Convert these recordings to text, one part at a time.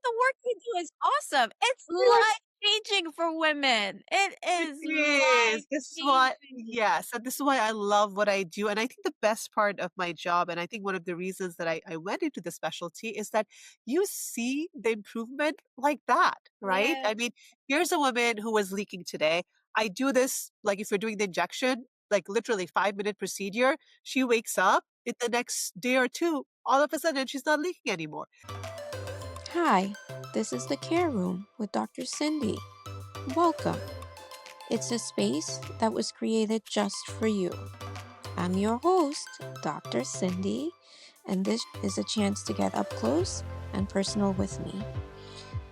the work you do is awesome. It's Yes, life-changing for women. It it is is. This is why, life-changing. yes, and this is why I love what I do. And I think the best part of my job, and I think one of the reasons that I went into the specialty is that you see the improvement like that, right? I Yes. mean, here's a woman who was leaking today. I do this, like if you're doing the injection, like literally 5-minute procedure, she wakes up in the next day or two, all of a sudden she's not leaking anymore. Hi, this is the Care Room with Dr. Cindy. Welcome. It's a space that was created just for you. I'm your host, Dr. Cindy, and this is a chance to get up close and personal with me.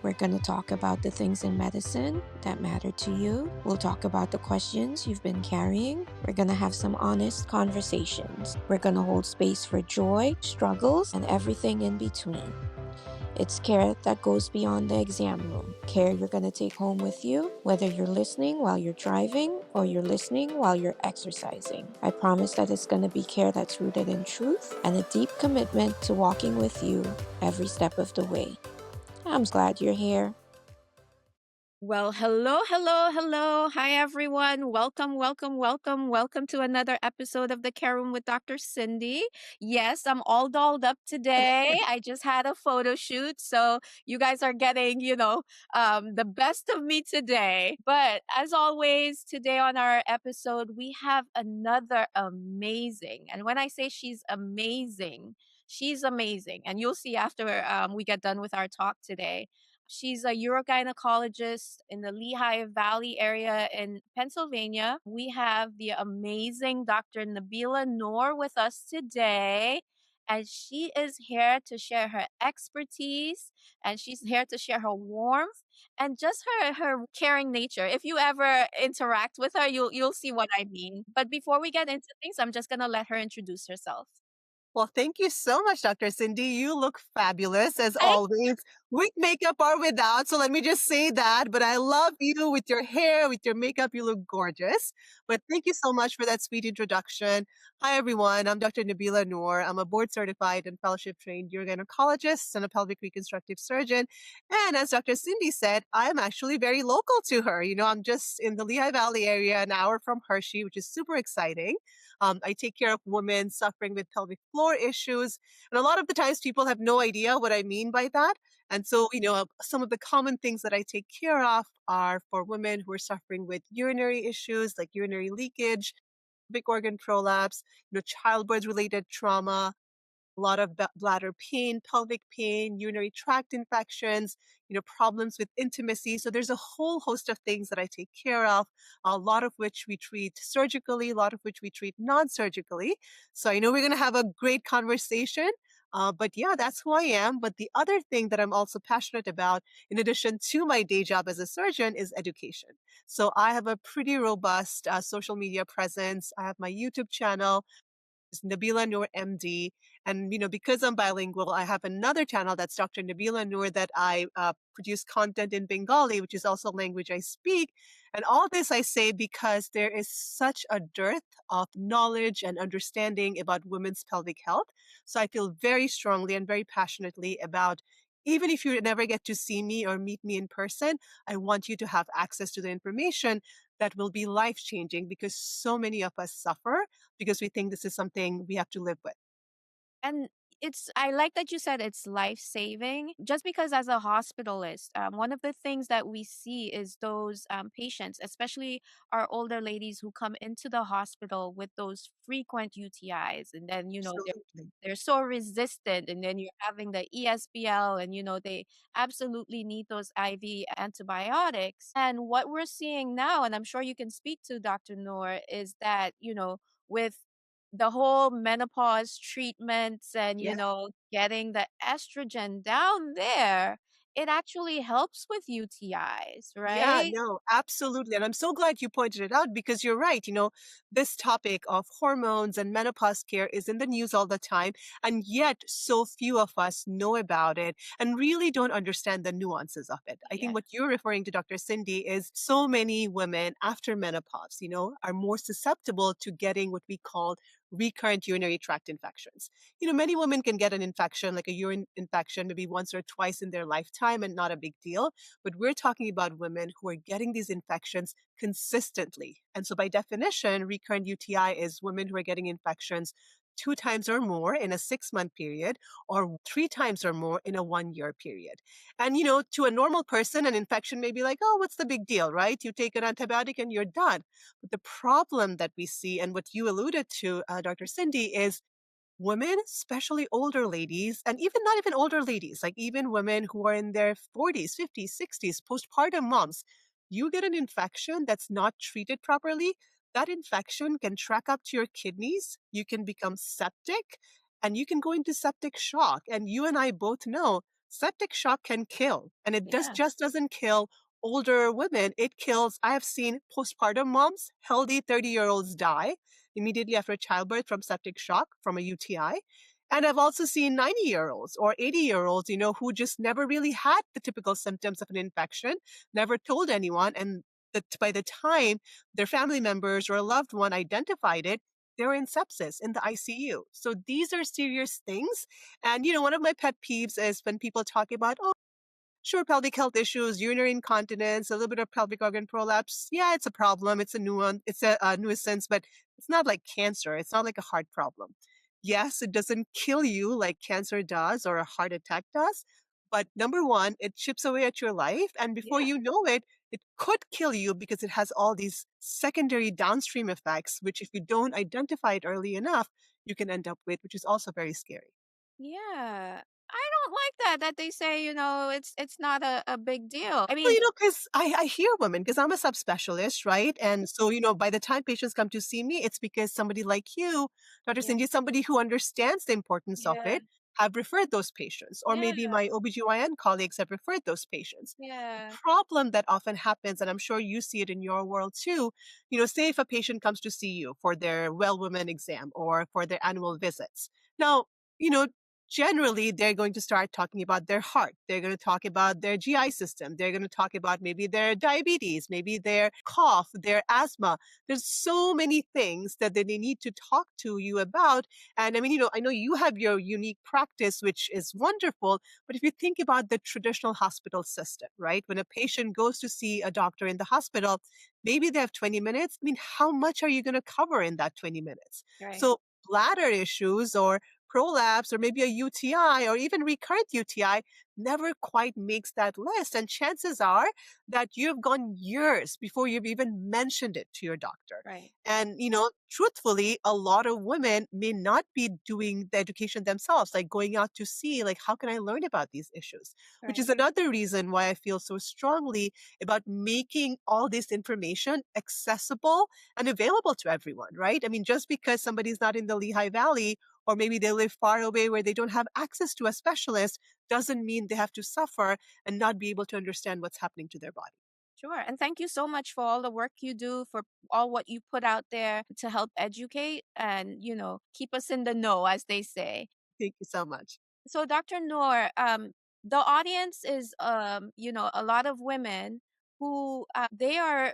We're going to talk about the things in medicine that matter to you. We'll talk about the questions you've been carrying. We're going to have some honest conversations. We're going to hold space for joy, struggles, and everything in between. It's care that goes beyond the exam room. Care you're going to take home with you, whether you're listening while you're driving or you're listening while you're exercising. I promise that it's going to be care that's rooted in truth and a deep commitment to walking with you every step of the way. I'm glad you're here. Well, hello, hello, hello. Hi, everyone. Welcome, welcome, welcome, welcome to another episode of the Care Room with Dr. Cindy. Yes, I'm all dolled up today. I just had a photo shoot, so you guys are getting, the best of me today. But as always, today on our episode, we have another amazing, and when I say she's amazing, and you'll see after we get done with our talk today. She's a urogynecologist in the Lehigh Valley area in Pennsylvania. We have the amazing Dr. Nabila Noor with us today. And she is here to share her expertise and she's here to share her warmth and just her caring nature. If you ever interact with her, you'll see what I mean. But before we get into things, I'm just gonna let her introduce herself. Well, thank you so much, Dr. Cindy. You look fabulous as Thank always, with makeup or without. So let me just say that. But I love you with your hair, with your makeup. You look gorgeous. But thank you so much for that sweet introduction. Hi, everyone. I'm Dr. Nabila Noor. I'm a board certified and fellowship trained urogynecologist and a pelvic reconstructive surgeon. And as Dr. Cindy said, I'm actually very local to her. I'm just in the Lehigh Valley area, an hour from Hershey, which is super exciting. I take care of women suffering with pelvic floor issues. And a lot of the times people have no idea what I mean by that. And so, some of the common things that I take care of are for women who are suffering with urinary issues like urinary leakage, big organ prolapse, childbirth related trauma, a lot of bladder pain, pelvic pain, urinary tract infections, problems with intimacy. So there's a whole host of things that I take care of, a lot of which we treat surgically, a lot of which we treat non-surgically. So I know we're going to have a great conversation. But yeah, that's who I am. But the other thing that I'm also passionate about, in addition to my day job as a surgeon, is education. So I have a pretty robust social media presence. I have my YouTube channel is Nabila Noor MD. And, because I'm bilingual, I have another channel that's Dr. Nabila Noor that I produce content in Bengali, which is also a language I speak. And all this I say because there is such a dearth of knowledge and understanding about women's pelvic health. So I feel very strongly and very passionately about even if you never get to see me or meet me in person, I want you to have access to the information that will be life changing because so many of us suffer because we think this is something we have to live with. And I like that you said it's life saving, just because as a hospitalist, one of the things that we see is those patients, especially our older ladies who come into the hospital with those frequent UTIs. And then, Absolutely. they're so resistant. And then you're having the ESBL, and, they absolutely need those IV antibiotics. And what we're seeing now, and I'm sure you can speak to Dr. Noor, is that, with the whole menopause treatments and Yes. getting the estrogen down there, it actually helps with UTIs, Yeah, right? no, absolutely. And I'm so glad you pointed it out because you're right. This topic of hormones and menopause care is in the news all the time. And yet, so few of us know about it and really don't understand the nuances of it. I think Yeah. what you're referring to, Dr. Cindy, is so many women after menopause, are more susceptible to getting what we call recurrent urinary tract infections. Many women can get an infection, like a urine infection, maybe once or twice in their lifetime and not a big deal. But we're talking about women who are getting these infections consistently. And so, by definition, recurrent UTI is women who are getting infections 2 times or more in a 6 month period, or 3 times or more in a 1 year period. And, to a normal person, an infection may be like, oh, what's the big deal, right? You take an antibiotic and you're done. But the problem that we see, and what you alluded to, Dr. Cindy, is women, especially older ladies, and even not even older ladies, like even women who are in their 40s, 50s, 60s, postpartum moms, you get an infection that's not treated properly. That infection can track up to your kidneys. You can become septic and you can go into septic shock. And you and I both know septic shock can kill. And it just Yes. doesn't kill older women. It kills, I have seen postpartum moms, healthy 30-year-olds die immediately after childbirth from septic shock from a UTI. And I've also seen 90-year-olds or 80-year-olds, who just never really had the typical symptoms of an infection, never told anyone. And that by the time their family members or a loved one identified it, they were in sepsis in the ICU. So these are serious things. And, one of my pet peeves is when people talk about, oh, sure, pelvic health issues, urinary incontinence, a little bit of pelvic organ prolapse. Yeah, it's a problem. It's a nuance. It's a nuisance, but it's not like cancer. It's not like a heart problem. Yes, it doesn't kill you like cancer does or a heart attack does. But number one, it chips away at your life. And before Yeah. you know it, it could kill you because it has all these secondary downstream effects, which if you don't identify it early enough, you can end up with, which is also very scary. Yeah. I don't like that they say, it's not a big deal. I Well, mean, because I hear women, because I'm a subspecialist, right? And so, by the time patients come to see me, it's because somebody like you, Dr. yeah, Cindy, somebody who understands the importance of yeah, it, have referred those patients. Or yeah, maybe my OB-GYN colleagues have referred those patients. The yeah, problem that often happens, and I'm sure you see it in your world too, say if a patient comes to see you for their well woman exam or for their annual visits. Now, you know, generally they're going to start talking about their heart. They're going to talk about their GI system. They're going to talk about maybe their diabetes, maybe their cough, their asthma. There's so many things that they need to talk to you about. And I mean, I know you have your unique practice, which is wonderful. But if you think about the traditional hospital system, right? When a patient goes to see a doctor in the hospital, maybe they have 20 minutes. I mean, how much are you going to cover in that 20 minutes? right, So bladder issues or prolapse or maybe a UTI or even recurrent UTI never quite makes that list. And chances are that you've gone years before you've even mentioned it to your doctor. right, And, truthfully, a lot of women may not be doing the education themselves, like going out to see, like, how can I learn about these issues? Which right. is another reason why I feel so strongly about making all this information accessible and available to everyone, right? I mean, just because somebody's not in the Lehigh Valley or maybe they live far away where they don't have access to a specialist doesn't mean they have to suffer and not be able to understand what's happening to their body. Sure. And thank you so much for all the work you do, for all what you put out there to help educate and, keep us in the know, as they say. Thank you so much. So, Dr. Noor, the audience is, a lot of women who they are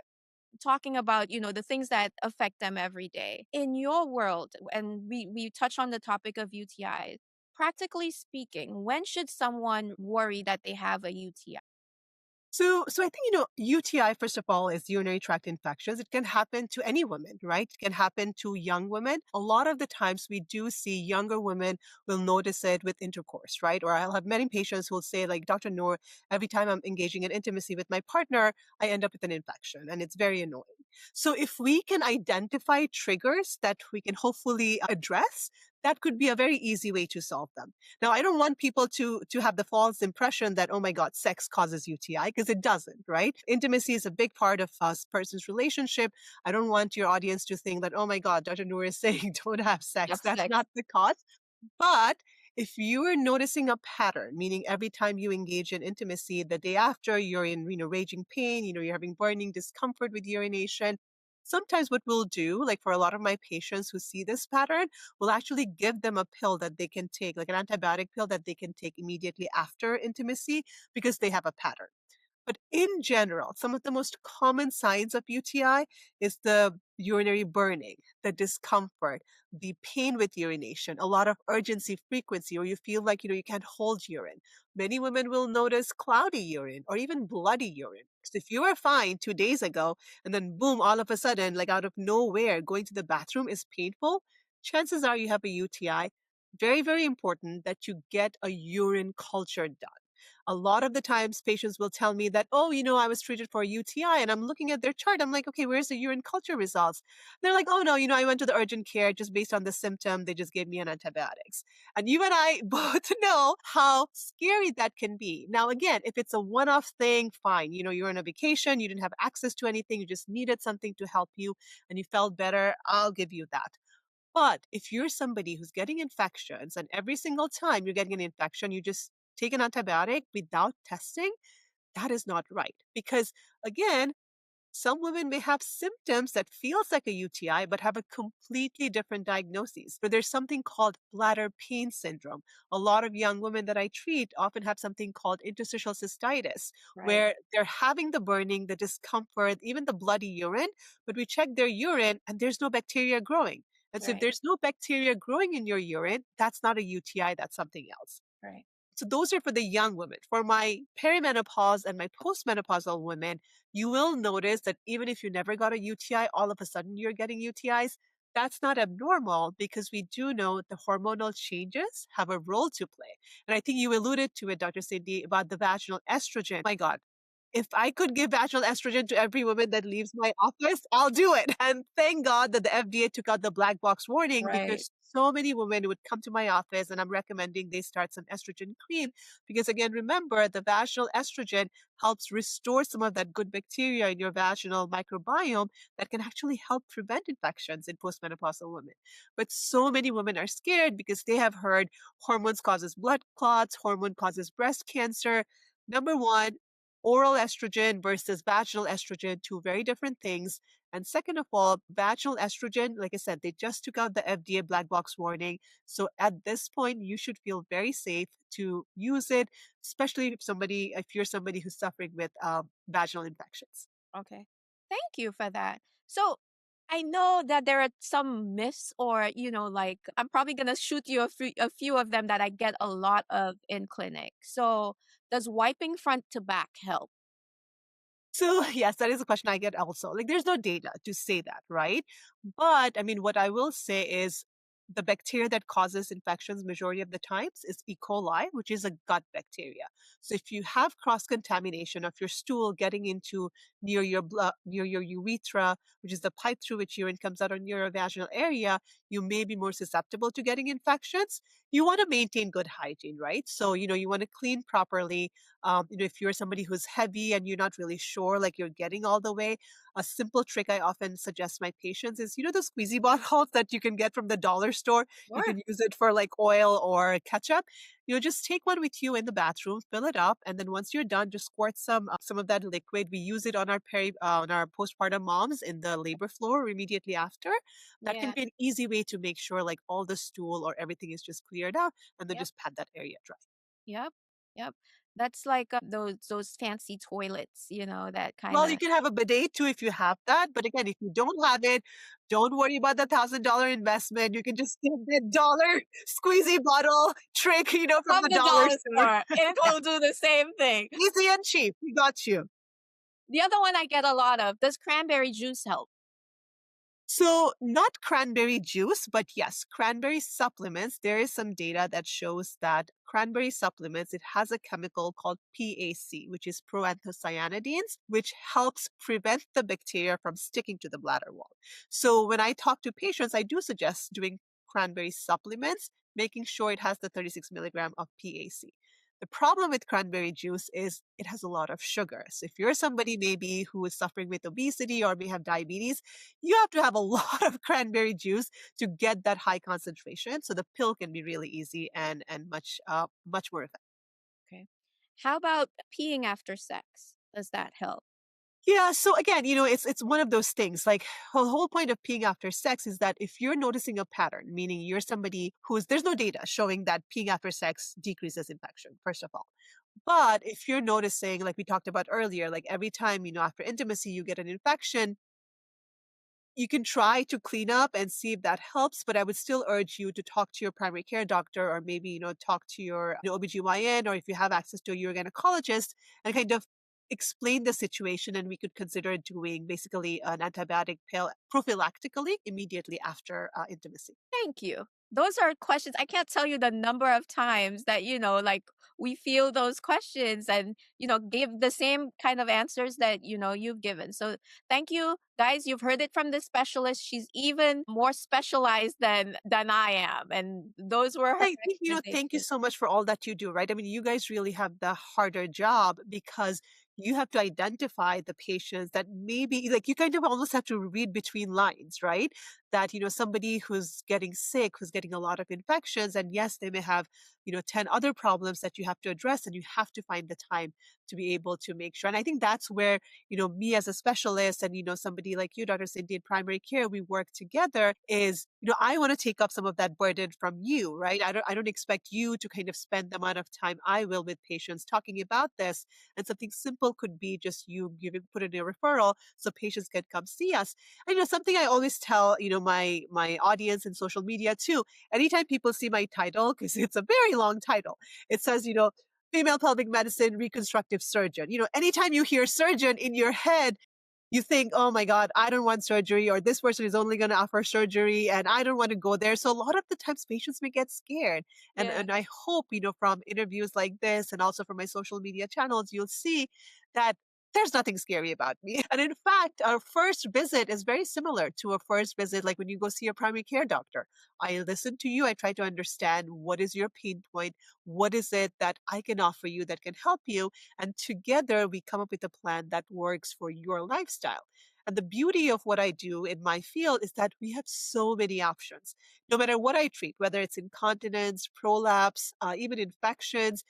talking about, the things that affect them every day. In your world, and we touch on the topic of UTIs, practically speaking, when should someone worry that they have a UTI? So I think, UTI, first of all, is urinary tract infections. It can happen to any woman, right? It can happen to young women. A lot of the times we do see younger women will notice it with intercourse, right? Or I'll have many patients who will say, like, Dr. Noor, every time I'm engaging in intimacy with my partner, I end up with an infection and it's very annoying. So if we can identify triggers that we can hopefully address, that could be a very easy way to solve them. Now, I don't want people to have the false impression that, oh my God, sex causes UTI, because it doesn't, right? Intimacy is a big part of a person's relationship. I don't want your audience to think that, oh my God, Dr. Noor is saying don't have sex. Have That's sex. not the cause. But if you are noticing a pattern, meaning every time you engage in intimacy, the day after you're in, raging pain, you're having burning discomfort with urination, sometimes what we'll do, like for a lot of my patients who see this pattern, we'll actually give them a pill that they can take, like an antibiotic pill that they can take immediately after intimacy because they have a pattern. But in general, some of the most common signs of UTI is the urinary burning, the discomfort, the pain with urination, a lot of urgency, frequency, or you feel like, you can't hold urine. Many women will notice cloudy urine or even bloody urine. So if you were fine 2 days ago and then boom, all of a sudden, like out of nowhere, going to the bathroom is painful, chances are you have a UTI. Very, very important that you get a urine culture done. A lot of the times patients will tell me that, oh, I was treated for a UTI, and I'm looking at their chart. I'm like, okay, where's the urine culture results? They're like, oh no, I went to the urgent care just based on the symptom. They just gave me an antibiotics. And you and I both know how scary that can be. Now, again, if it's a one-off thing, fine. You're on a vacation, you didn't have access to anything, you just needed something to help you and you felt better, I'll give you that. But if you're somebody who's getting infections and every single time you're getting an infection, you just take an antibiotic without testing, that is not right. Because again, some women may have symptoms that feels like a UTI but have a completely different diagnosis. So there's something called bladder pain syndrome. A lot of young women that I treat often have something called interstitial cystitis, Right. where they're having the burning, the discomfort, even the bloody urine, but we check their urine and there's no bacteria growing. And so if Right. there's no bacteria growing in your urine, that's not a UTI, that's something else. Right. So those are for the young women. For my perimenopause and my postmenopausal women, you will notice that even if you never got a UTI, all of a sudden you're getting UTIs. That's not abnormal because we do know the hormonal changes have a role to play. And I think you alluded to it, Dr. Cindy, about the vaginal estrogen. My God, if I could give vaginal estrogen to every woman that leaves my office, I'll do it. And thank God that the FDA took out the black box warning Right. because so many women would come to my office and I'm recommending they start some estrogen cream because again, remember the vaginal estrogen helps restore some of that good bacteria in your vaginal microbiome that can actually help prevent infections in postmenopausal women. But so many women are scared because they have heard hormones causes blood clots, hormone causes breast cancer. Number one, oral estrogen versus vaginal estrogen, two very different things. And second of all, vaginal estrogen, like I said, they just took out the FDA black box warning. So at this point, you should feel very safe to use it, especially if you're somebody who's suffering with vaginal infections. Okay. Thank you for that. So I know that there are some myths or, like I'm probably going to shoot you a few of them that I get a lot of in clinic. So does wiping front to back help? So, yes, that is a question I get also. Like, there's no data to say that, right? But I mean, what I will say is the bacteria that causes infections majority of the times is E. coli, which is a gut bacteria. So if you have cross contamination of your stool getting into near your blood, near your urethra, which is the pipe through which urine comes out on your vaginal area, you may be more susceptible to getting infections. You want to maintain good hygiene, right? So, you want to clean properly. If you're somebody who's heavy and you're not really sure, like you're getting all the way, a simple trick I often suggest my patients is, the squeezy bottles that you can get from the dollar store. You Sure. can use it for like oil or ketchup. Just take one with you in the bathroom, fill it up, and then once you're done, just squirt some of that liquid. We use it on our postpartum moms in the labor floor immediately after. That can Yeah. be an easy way to make sure like all the stool or everything is just cleared out, and then Yep. just pat that area dry. Yep. Yep. That's like those fancy toilets, that kind Well, you of. can have a bidet too if you have that. But again, if you don't have it, don't worry about the $1,000 investment. You can just get that dollar squeezy bottle trick, from From the the dollar dollar store. store. It Yeah, will do the same thing. easy and cheap. We got you. The other one I get a lot of, does cranberry juice help? So, not cranberry juice, but yes, cranberry supplements. There is some data that shows that cranberry supplements, it has a chemical called PAC, which is proanthocyanidins, which helps prevent the bacteria from sticking to the bladder wall. So, when I talk to patients, I do suggest doing cranberry supplements, making sure it has the 36 milligram of PAC. The problem with cranberry juice is it has a lot of sugar. So if you're somebody maybe who is suffering with obesity or may have diabetes, you have to have a lot of cranberry juice to get that high concentration. So the pill can be really easy and much more effective. Okay. How about peeing after sex? Does that help? Yeah, so again, it's one of those things. Like the whole point of peeing after sex is that if you're noticing a pattern, meaning you're somebody there's no data showing that peeing after sex decreases infection, first of all. But if you're noticing, like we talked about earlier, like every time, after intimacy, you get an infection, you can try to clean up and see if that helps, but I would still urge you to talk to your primary care doctor or maybe, talk to your OB-GYN, or if you have access to a urogynecologist, and kind of explain the situation. And we could consider doing basically an antibiotic pill prophylactically immediately after intimacy. Thank you. Those are questions I can't tell you the number of times that, like we feel those questions and, give the same kind of answers that, you've given. So thank you guys. You've heard it from the specialist. She's even more specialized than I am. And those were her I think, thank you recommendations. so much for all that you do, right? I mean, you guys really have the harder job because you have to identify the patients that maybe, like, you kind of almost have to read between lines, right? That, somebody who's getting sick, who's getting a lot of infections, and yes, they may have, 10 other problems that you have to address, and you have to find the time to be able to make sure. And I think that's where, me as a specialist and, somebody like you, Dr. Cindy, in primary care, we work together is, I want to take up some of that burden from you, right? I don't expect you to kind of spend the amount of time I will with patients talking about this. And something simple could be just you put in a referral so patients can come see us. And something I always tell, my audience in social media too, anytime people see my title, because it's a very long title, it says, female pelvic medicine reconstructive surgeon. Anytime you hear surgeon in your head, you think, oh my God, I don't want surgery, or this person is only going to offer surgery and I don't want to go there. So a lot of the times patients may get scared. And, Yeah. and I hope, from interviews like this and also from my social media channels, you'll see that there's nothing scary about me. And in fact, our first visit is very similar to a first visit, like when you go see a primary care doctor. I listen to you. I try to understand what is your pain point. What is it that I can offer you that can help you? And together we come up with a plan that works for your lifestyle. And the beauty of what I do in my field is that we have so many options. No matter what I treat, whether it's incontinence, prolapse, even infections,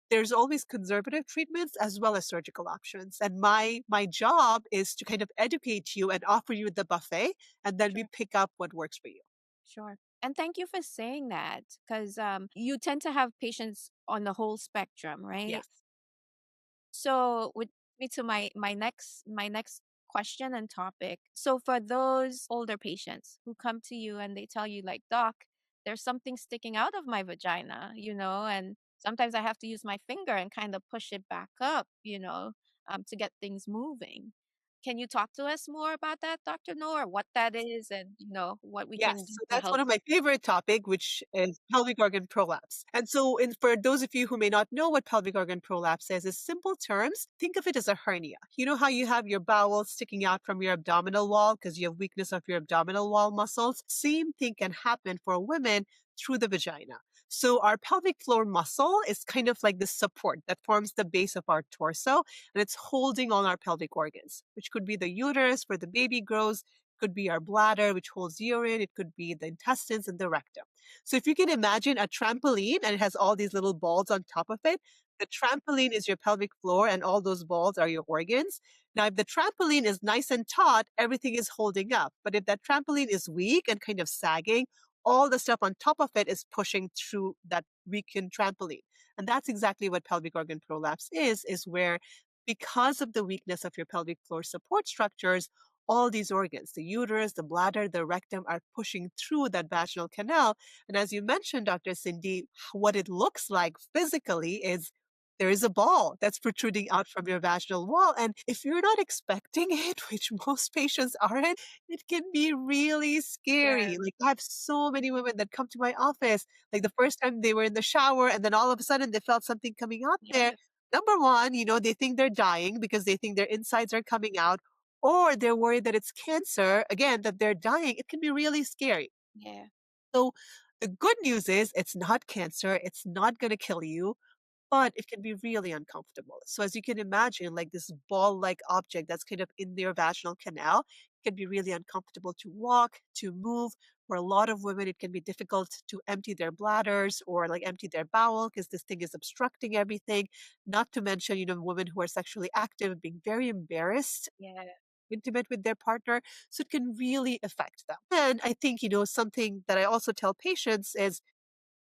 there's always conservative treatments as well as surgical options. And my job is to kind of educate you and offer you the buffet, and then we Sure. pick up what works for you. Sure. And thank you for saying that because you tend to have patients on the whole spectrum, right? Yes. So with me to my next question and topic. So for those older patients who come to you and they tell you like, "Doc, there's something sticking out of my vagina," and sometimes I have to use my finger and kind of push it back up, to get things moving. Can you talk to us more about that, Dr. Noor, what that is and, what we Yes, can do so to that's help? one of my favorite topic, which is pelvic organ prolapse. And so, for those of you who may not know what pelvic organ prolapse is simple terms. Think of it as a hernia. You know how you have your bowel sticking out from your abdominal wall because you have weakness of your abdominal wall muscles? Same thing can happen for women through the vagina. So our pelvic floor muscle is kind of like the support that forms the base of our torso, and it's holding all our pelvic organs, which could be the uterus where the baby grows, could be our bladder, which holds urine. It could be the intestines and the rectum. So if you can imagine a trampoline and it has all these little balls on top of it, the trampoline is your pelvic floor and all those balls are your organs. Now, if the trampoline is nice and taut, everything is holding up. But if that trampoline is weak and kind of sagging, all the stuff on top of it is pushing through that weakened trampoline. And that's exactly what pelvic organ prolapse is where because of the weakness of your pelvic floor support structures, all these organs, the uterus, the bladder, the rectum, are pushing through that vaginal canal. And as you mentioned, Dr. Cindy, what it looks like physically is there is a ball that's protruding out from your vaginal wall. And if you're not expecting it, which most patients aren't, it can be really Yeah. scary. Like I have so many women that come to my office, like the first time they were in the shower, and then all of a sudden they felt something coming out there. Yeah. Number one, they think they're dying because they think their insides are coming out, or they're worried that it's cancer, again, that they're dying. It can be really scary. Yeah. So the good news is it's not cancer. It's not going to kill you, but it can be really uncomfortable. So as you can imagine, like this ball-like object that's kind of in their vaginal canal can be really uncomfortable to walk, to move. For a lot of women, it can be difficult to empty their bladders or like empty their bowel because this thing is obstructing everything. Not to mention, women who are sexually active being very embarrassed Yeah. intimate with their partner. So it can really affect them. And I think, something that I also tell patients is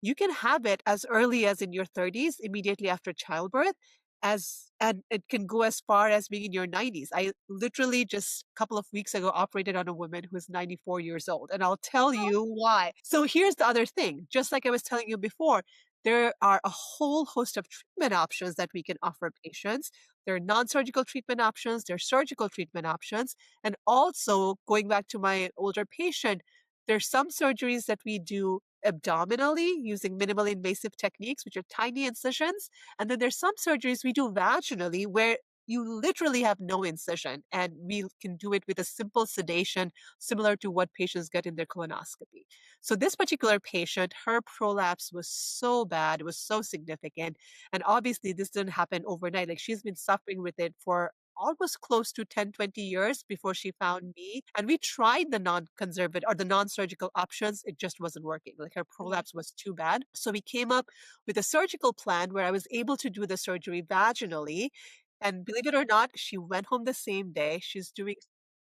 you can have it as early as in your 30s, immediately after childbirth. and it can go as far as being in your 90s. I literally just a couple of weeks ago operated on a woman who's 94 years old, and I'll tell Oh, you why. So here's the other thing. Just like I was telling you before, there are a whole host of treatment options that we can offer patients. There are non-surgical treatment options, there are surgical treatment options, and also going back to my older patient, there's some surgeries that we do abdominally using minimally invasive techniques, which are tiny incisions, and then there's some surgeries we do vaginally where you literally have no incision and we can do it with a simple sedation similar to what patients get in their colonoscopy. So this particular patient, her prolapse was so bad, it was so significant. And obviously this didn't happen overnight. Like she's been suffering with it for almost close to 10, 20 years before she found me. And we tried the non-conservative or the non-surgical options. It just wasn't working. Like her yeah. prolapse was too bad. So we came up with a surgical plan where I was able to do the surgery vaginally. And believe it or not, she went home the same day. She's doing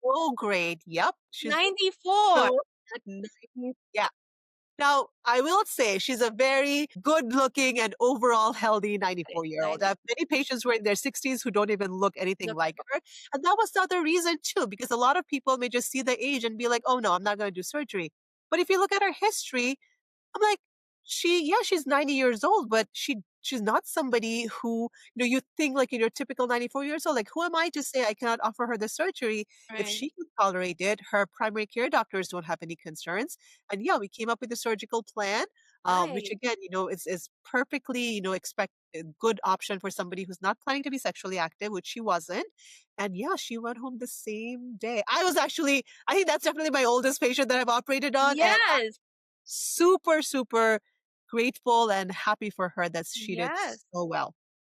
so great. Yep. She's 94. so at 90. Yeah. Now, I will say she's a very good looking and overall healthy 94-year-old. I 90. have many patients who are in their 60s who don't even look anything Look, like her. And that was the other reason, too, because a lot of people may just see the age and be like, oh, no, I'm not going to do surgery. But if you look at her history, I'm like, she's 90 years old, but she's not somebody who, you think like in your typical 94 years old, like, who am I to say I cannot offer her the surgery if right. she can tolerate it? Her primary care doctors don't have any concerns. And yeah, we came up with a surgical plan, which Nice. again, is perfectly, expect a good option for somebody who's not planning to be sexually active, which she wasn't. And yeah, she went home the same day. I think that's definitely my oldest patient that I've operated on. And Yes. super, super grateful and happy for her that she did Yes. so well.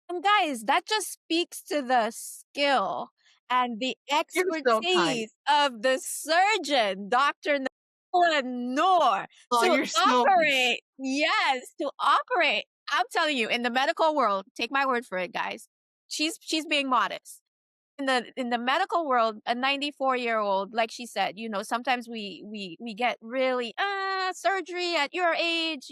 And guys, that just speaks to the skill and the You're so kind. expertise of the surgeon, Dr. Nabila Noor, Oh, to you're so operate. Yes, to operate. I'm telling you, in the medical world, take my word for it, guys. She's being modest. In the medical world, a 94-year-old, like she said, sometimes we get really surgery at your age,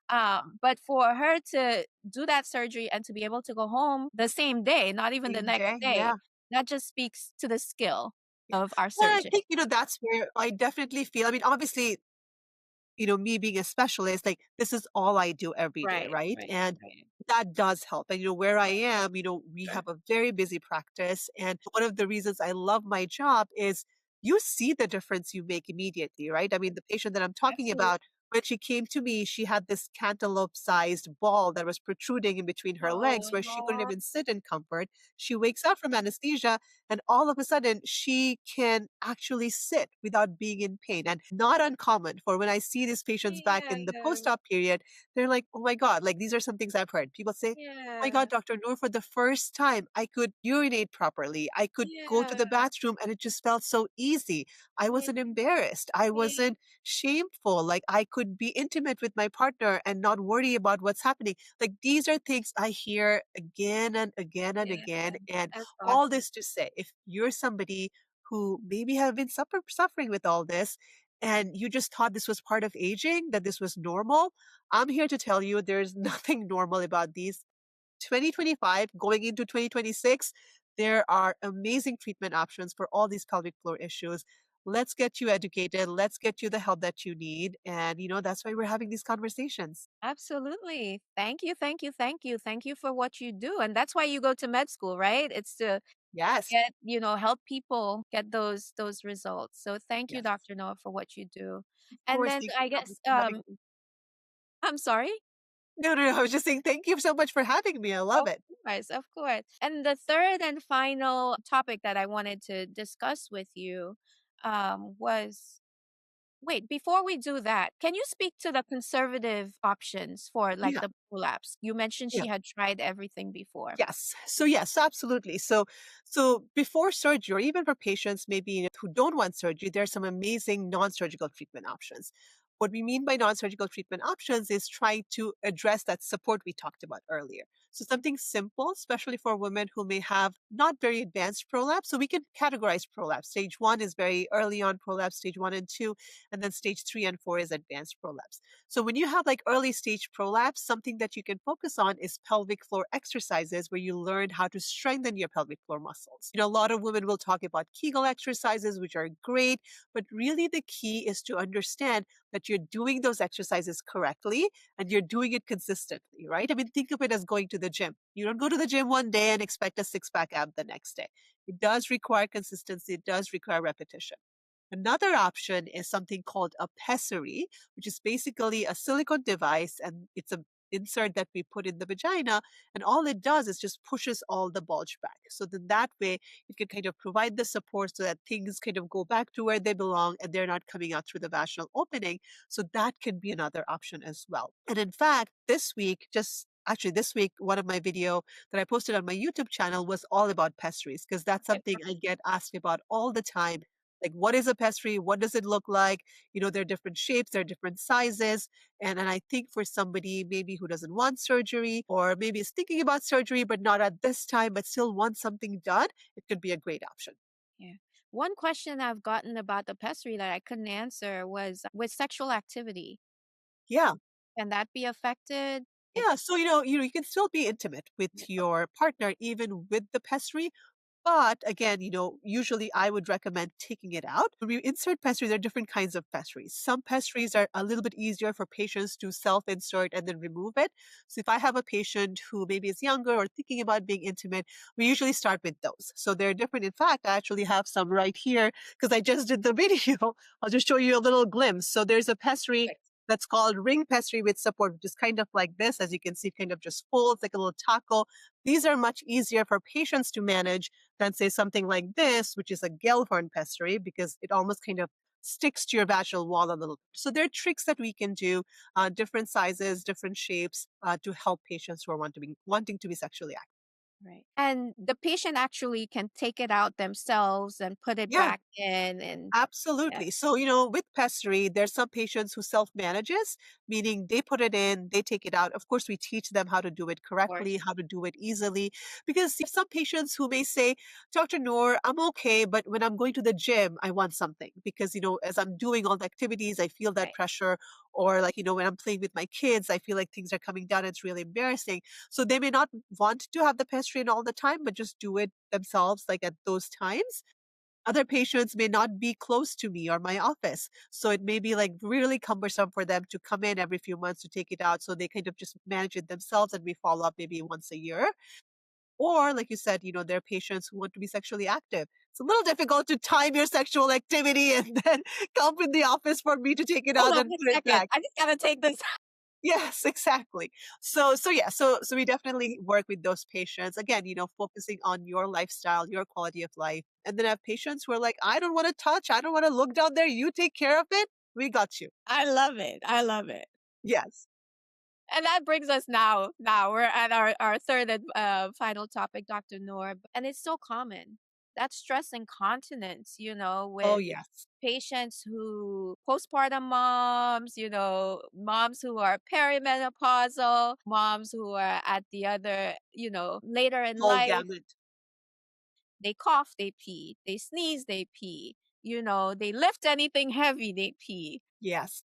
but for her to do that surgery and to be able to go home the same day, not even the same next day. day, Yeah. that just speaks to the skill Yeah. of our Well, I surgeon. think, that's where I definitely feel, I mean, obviously, me being a specialist, like this is all I do every day, Right, right? right, And right. that does help. And where I Sure, am, we sure. have a very busy practice. And one of the reasons I love my job is you see the difference you make immediately, right? I mean, the patient that I'm talking Absolutely. about, when she came to me, she had this cantaloupe-sized ball that was protruding in between her legs Oh, where she couldn't no. even sit in comfort. She wakes up from anesthesia and all of a sudden, she can actually sit without being in pain. And not uncommon for when I see these patients back in the Yeah, post-op period, they're like, oh my God, like these are some things I've heard. People say, oh my yeah, God, Dr. Noor, for the first time, I could urinate properly. I could go to yeah, the bathroom and it just felt so easy. I yeah, wasn't embarrassed. I yeah, wasn't shameful. Like I could be intimate with my partner and not worry about what's happening. Like these are things I hear again and again and yeah. again. And That's all awesome. this to say, if you're somebody who maybe have been suffering with all this, and you just thought this was part of aging, that this was normal, I'm here to tell you there's nothing normal about these. 2025 going into 2026, there are amazing treatment options for all these pelvic floor issues. Let's get you educated. Let's get you the help that you need. And, that's why we're having these conversations. Absolutely. Thank you, thank you, thank you. Thank you for what you do. And that's why you go to med school, right? It's to Yes. get, help people get those results. So thank you, Yes. Dr. Noah, for what you do. Of And course. then Thank you I so much guess for having me. I'm sorry. No, no, no. I was just saying thank you so much for having me. I love Of it. course, of course. And the third and final topic that I wanted to discuss with you was wait, before we do that, can you speak to the conservative options for like Yeah. the prolapse? You mentioned Yeah. she had tried everything before. Yes. So yes, absolutely. So before surgery, or even for patients maybe who don't want surgery, there are some amazing non-surgical treatment options. What we mean by non-surgical treatment options is trying to address that support we talked about earlier. So something simple, especially for women who may have not very advanced prolapse. So we can categorize prolapse. Stage 1 is very early on prolapse, stage 1 and 2, and then stage 3 and 4 is advanced prolapse. So when you have like early stage prolapse, something that you can focus on is pelvic floor exercises where you learn how to strengthen your pelvic floor muscles. A lot of women will talk about Kegel exercises, which are great, but really the key is to understand that you're doing those exercises correctly and you're doing it consistently, right? I mean, think of it as going to the gym. You don't go to the gym one day and expect a six pack ab the next day. It does require consistency, it does require repetition. Another option is something called a pessary, which is basically a silicone device and it's a insert that we put in the vagina, and all it does is just pushes all the bulge back. So then that way it can kind of provide the support so that things kind of go back to where they belong and they're not coming out through the vaginal opening. So that can be another option as well. And in fact, this week, one of my video that I posted on my YouTube channel was all about pessaries because that's Okay, something I get asked about all the time. Like, what is a pessary? What does it look like? There are different shapes, there are different sizes. And I think for somebody maybe who doesn't want surgery or maybe is thinking about surgery, but not at this time, but still wants something done, it could be a great option. yeah. One question I've gotten about the pessary that I couldn't answer was with sexual activity. Yeah. Can that be affected? Yeah. So, you can still be intimate with Yeah, your partner, even with the pessary. But again, usually I would recommend taking it out. When we insert pessaries, there are different kinds of pessaries. Some pessaries are a little bit easier for patients to self insert and then remove it. So if I have a patient who maybe is younger or thinking about being intimate, we usually start with those. So they're different. In fact, I actually have some right here because I just did the video. I'll just show you a little glimpse. So there's a pessary right. that's called ring pessary with support, which is kind of like this. As you can see, kind of just folds like a little taco. These are much easier for patients to manage than say something like this, which is a Gellhorn pessary, because it almost kind of sticks to your vaginal wall a little. So there are tricks that we can do, different sizes, different shapes, to help patients who are wanting to be sexually active. Right. And the patient actually can take it out themselves and put it Yeah. back in and yeah, of Absolutely. So, with pessary, there's some patients who self-manages, meaning they put it in, they take it out. Of course, we teach them how to do it correctly, course. how to do it easily. Because some patients who may say, Dr. Noor, I'm okay, but when I'm going to the gym, I want something. Because, as I'm doing all the activities, I feel that Right. pressure. Or like, when I'm playing with my kids, I feel like things are coming down. It's really embarrassing. So they may not want to have the pessary in all the time, but just do it themselves, like at those times. Other patients may not be close to me or my office. So it may be like really cumbersome for them to come in every few months to take it out. So they kind of just manage it themselves and we follow up maybe once a year. Or, like you said, there are patients who want to be sexually active. It's a little difficult to time your sexual activity and then come in the office for me to take it Hold out on and a put it second. back. I just gotta take this. Yes, exactly. So we definitely work with those patients. Again, focusing on your lifestyle, your quality of life. And then I have patients who are like, I don't want to touch, I don't want to look down there. You take care of it. We got you. I love it. I love it. Yes. And that brings us now we're at our third and final topic, Dr. Noor, and it's so common. That's stress incontinence, Oh, with yes. patients who postpartum moms, moms who are perimenopausal, moms who are at the other, later in Whole life. gamut. They cough, they pee. They sneeze, they pee. They lift anything heavy, they pee. Yes.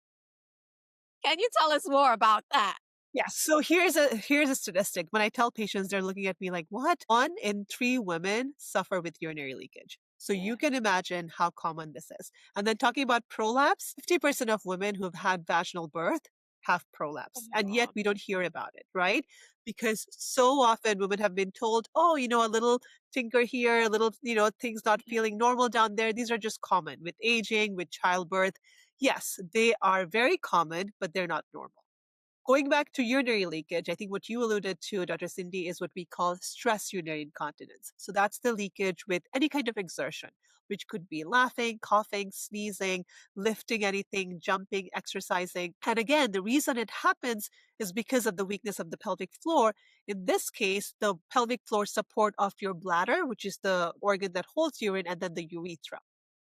Can you tell us more about that? Yes. So here's a statistic. When I tell patients, they're looking at me like, "What? 1 in 3 women suffer with urinary leakage." So you Yeah. can imagine how common this is. And then talking about prolapse, 50% of women who have had vaginal birth have prolapse, and yet Oh, we don't hear about it, right? Because so often women have been told, "Oh, a little tinker here, a little, things not yeah. feeling normal down there." These are just common with aging, with childbirth. Yes, they are very common, but they're not normal. Going back to urinary leakage, I think what you alluded to, Dr. Cindy, is what we call stress urinary incontinence. So that's the leakage with any kind of exertion, which could be laughing, coughing, sneezing, lifting anything, jumping, exercising. And again, the reason it happens is because of the weakness of the pelvic floor. In this case, the pelvic floor support of your bladder, which is the organ that holds urine, and then the urethra.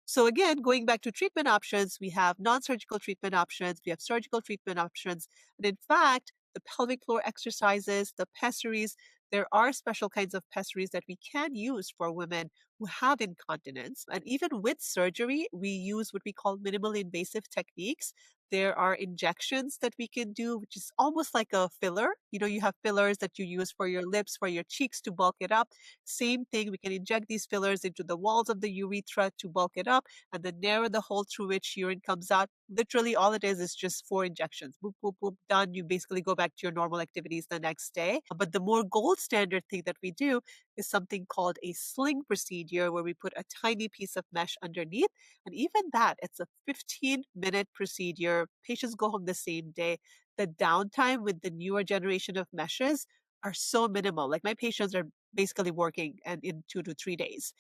So again, going back to treatment options, we have non-surgical treatment options, we have surgical treatment options, and in fact, the pelvic floor exercises, the pessaries. There are special kinds of pessaries that we can use for women who have incontinence. And even with surgery, we use what we call minimally invasive techniques. There are injections that we can do, which is almost like a filler. You have fillers that you use for your lips, for your cheeks to bulk it up. Same thing, we can inject these fillers into the walls of the urethra to bulk it up and then narrow the hole through which urine comes out. Literally, all it is just 4 injections. Boop, boop, boop, done. You basically go back to your normal activities the next day. But the more gold standard thing that we do is something called a sling procedure, where we put a tiny piece of mesh underneath. And even that, it's a 15-minute procedure. Patients go home the same day. The downtime with the newer generation of meshes are so minimal. Like my patients are basically working and in 2 to 3 days.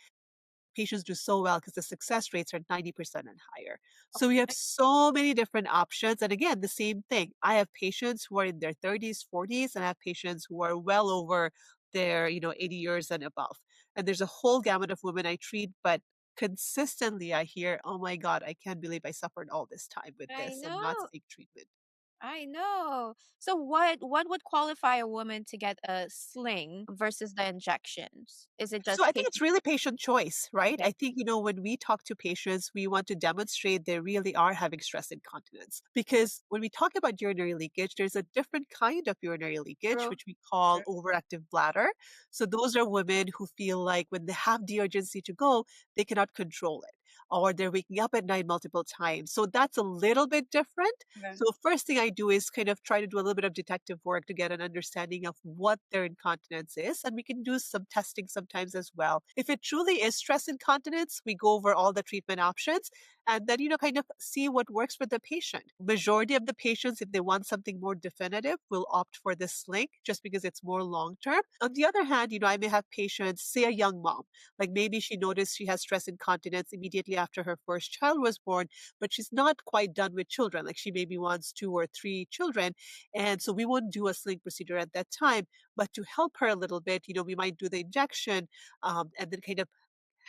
Patients do so well because the success rates are 90% and higher. So we have Okay. so many different options. And again, the same thing. I have patients who are in their 30s, 40s, and I have patients who are well over their, 80 years and above. And there's a whole gamut of women I treat, but consistently I hear, oh my God, I can't believe I suffered all this time with I this and not know. seek treatment. I know. So what would qualify a woman to get a sling versus the injections? Is it So just I think it's patient? really patient choice, right? Okay. I think, when we talk to patients, we want to demonstrate they really are having stress incontinence. Because when we talk about urinary leakage, there's a different kind of urinary leakage, True. which we call True. overactive bladder. So those are women who feel like when they have the urgency to go, they cannot control it. Or they're waking up at night multiple times. So that's a little bit different. Okay. So first thing I do is kind of try to do a little bit of detective work to get an understanding of what their incontinence is. And we can do some testing sometimes as well. If it truly is stress incontinence, we go over all the treatment options and then, kind of see what works for the patient. Majority of the patients, if they want something more definitive, will opt for the sling just because it's more long term. On the other hand, I may have patients, say a young mom, like maybe she noticed she has stress incontinence immediately after her first child was born, but she's not quite done with children. Like she maybe wants 2 or 3 children. And so we won't do a sling procedure at that time. But to help her a little bit, we might do the injection and then kind of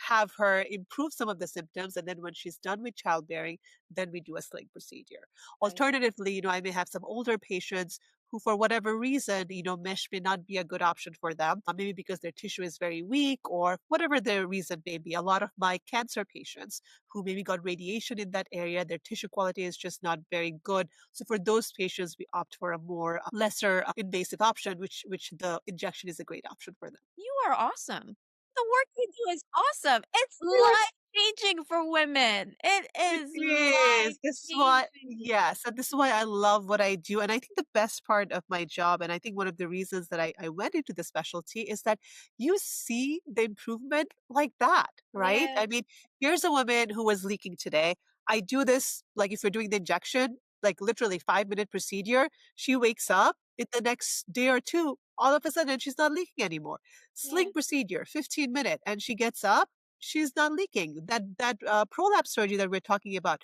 have her improve some of the symptoms. And then when she's done with childbearing, then we do a sling procedure. I Alternatively, I may have some older patients who, for whatever reason, mesh may not be a good option for them, maybe because their tissue is very weak or whatever their reason may be. A lot of my cancer patients who maybe got radiation in that area, their tissue quality is just not very good. So for those patients, we opt for a more lesser invasive option, which the injection is a great option for them. You are awesome. The work you do is awesome. It's Yes. life-changing for women. It It is is. This is why, life-changing. yes, and this is why I love what I do. And I think the best part of my job, and I think one of the reasons that I went into the specialty is that you see the improvement like that, right? Yeah, I mean, here's a woman who was leaking today. I do this, like if you're doing the injection, like literally 5-minute procedure, she wakes up in the next day or two, all of a sudden she's not leaking anymore. yeah, Sling procedure, 15 minutes, and she gets up, she's not leaking. That prolapse surgery that we're talking about,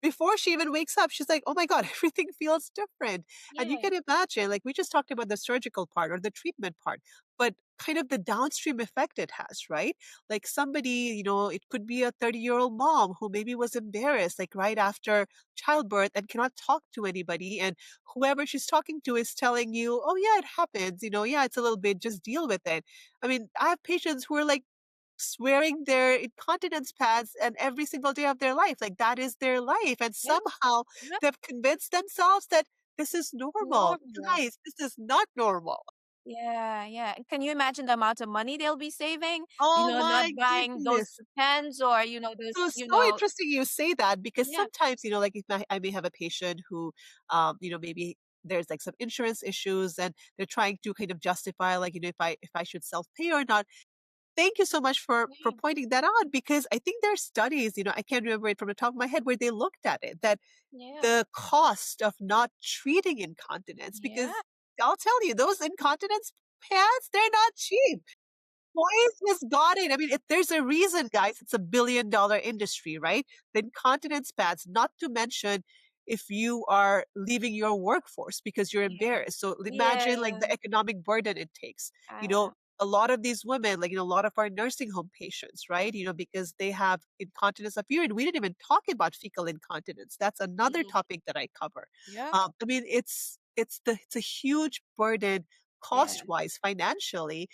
before she even wakes up, she's like, "Oh my God, everything feels different." And you yeah, can imagine, like we just talked about the surgical part or the treatment part, but kind of the downstream effect it has, right? Like somebody, it could be a 30-year-old mom who maybe was embarrassed, like right after childbirth and cannot talk to anybody. And whoever she's talking to is telling you, "Oh yeah, it happens. Yeah, it's a little bit, just deal with it." I mean, I have patients who are like, wearing their incontinence pads and every single day of their life. Like that is their life. And yep, somehow yep. they've convinced themselves that this is normal. Normal. Guys, this is not normal. Yeah, yeah. And can you imagine the amount of money they'll be saving? Oh Not my buying those goodness. pens or, So it's so interesting you say that because yeah, sometimes, like if I may have a patient who, maybe there's like some insurance issues and they're trying to kind of justify like, if I should self-pay or not. Thank you so much for yeah, pointing that out because I think there are studies, I can't remember it from the top of my head where they looked at it, that yeah, the cost of not treating incontinence, yeah, because I'll tell you, those incontinence pads, they're not cheap. Boys has got it. I mean, there's a reason, guys. It's a $1 billion industry, right? The incontinence pads, not to mention if you are leaving your workforce because you're yeah, embarrassed. So imagine like yeah. the economic burden it takes. You Uh, know, a lot of these women, like, a lot of our nursing home patients, right? Because they have incontinence of urine. We didn't even talk about fecal incontinence. That's another mm, topic that I cover. yeah, I mean, it's it's a huge burden Yeah. cost-wise, financially,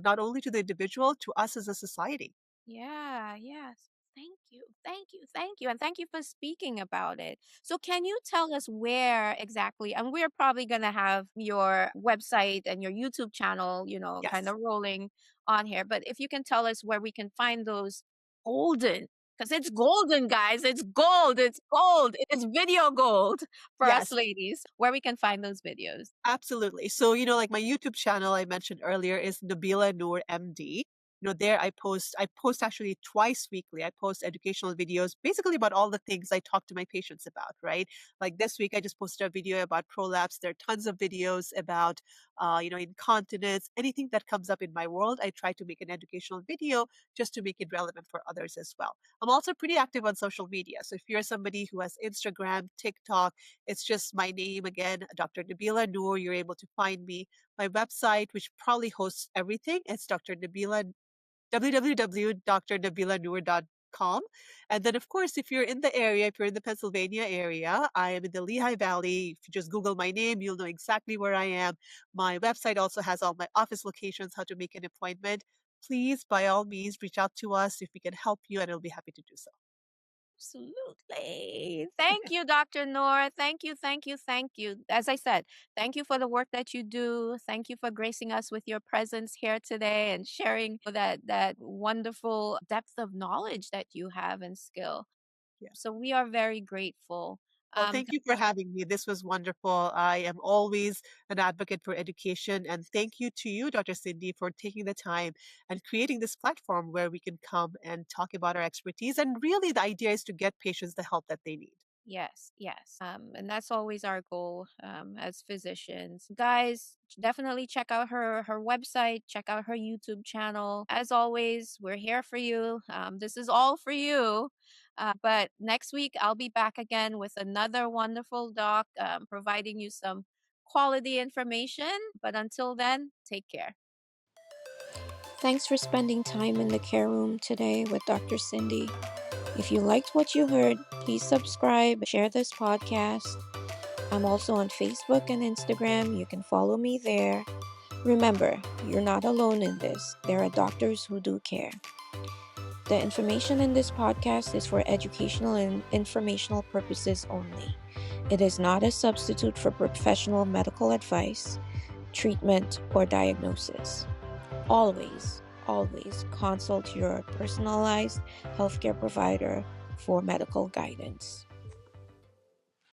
not only to the individual, to us as a society. Yeah, yes. Thank you. Thank you. Thank you. And thank you for speaking about it. So, can you tell us where exactly? And we're probably going to have your website and your YouTube channel, kind Yes. of rolling on here. But if you can tell us where we can find those golden, because it's golden, guys. It's gold. It's gold. It's video gold for us Yes. ladies, where we can find those videos. Absolutely. So, like my YouTube channel I mentioned earlier is Nabila Noor MD. There I post actually twice weekly. I post educational videos basically about all the things I talk to my patients about, right? Like this week I just posted a video about prolapse. There are tons of videos about incontinence, anything that comes up in my world. I try to make an educational video just to make it relevant for others as well. I'm also pretty active on social media. So if you're somebody who has Instagram, TikTok, it's just my name again, Dr. Nabila Noor. You're able to find me. My website, which probably hosts everything, it's Dr. Nabila, www.drnabilanoor.com. And then, of course, if you're in the area, if you're in the Pennsylvania area, I am in the Lehigh Valley. If you just Google my name, you'll know exactly where I am. My website also has all my office locations, how to make an appointment. Please, by all means, reach out to us if we can help you, and I'll be happy to do so. Absolutely. Thank you, Dr. Noor. Thank you, thank you, thank you. As I said, thank you for the work that you do. Thank you for gracing us with your presence here today and sharing that wonderful depth of knowledge that you have and skill. Yeah. So we are very grateful. Well, thank you for having me. This was wonderful. I am always an advocate for education. And thank you to you, Dr. Cindy, for taking the time and creating this platform where we can come and talk about our expertise. And really, the idea is to get patients the help that they need. Yes, yes. And that's always our goal as physicians. Guys, definitely check out her website, check out her YouTube channel. As always, we're here for you. This is all for you. But next week, I'll be back again with another wonderful doc providing you some quality information. But until then, take care. Thanks for spending time in the care room today with Dr. Cindy. If you liked what you heard, please subscribe, share this podcast. I'm also on Facebook and Instagram. You can follow me there. Remember, you're not alone in this. There are doctors who do care. The information in this podcast is for educational and informational purposes only. It is not a substitute for professional medical advice, treatment, or diagnosis. Always, always consult your personalized healthcare provider for medical guidance.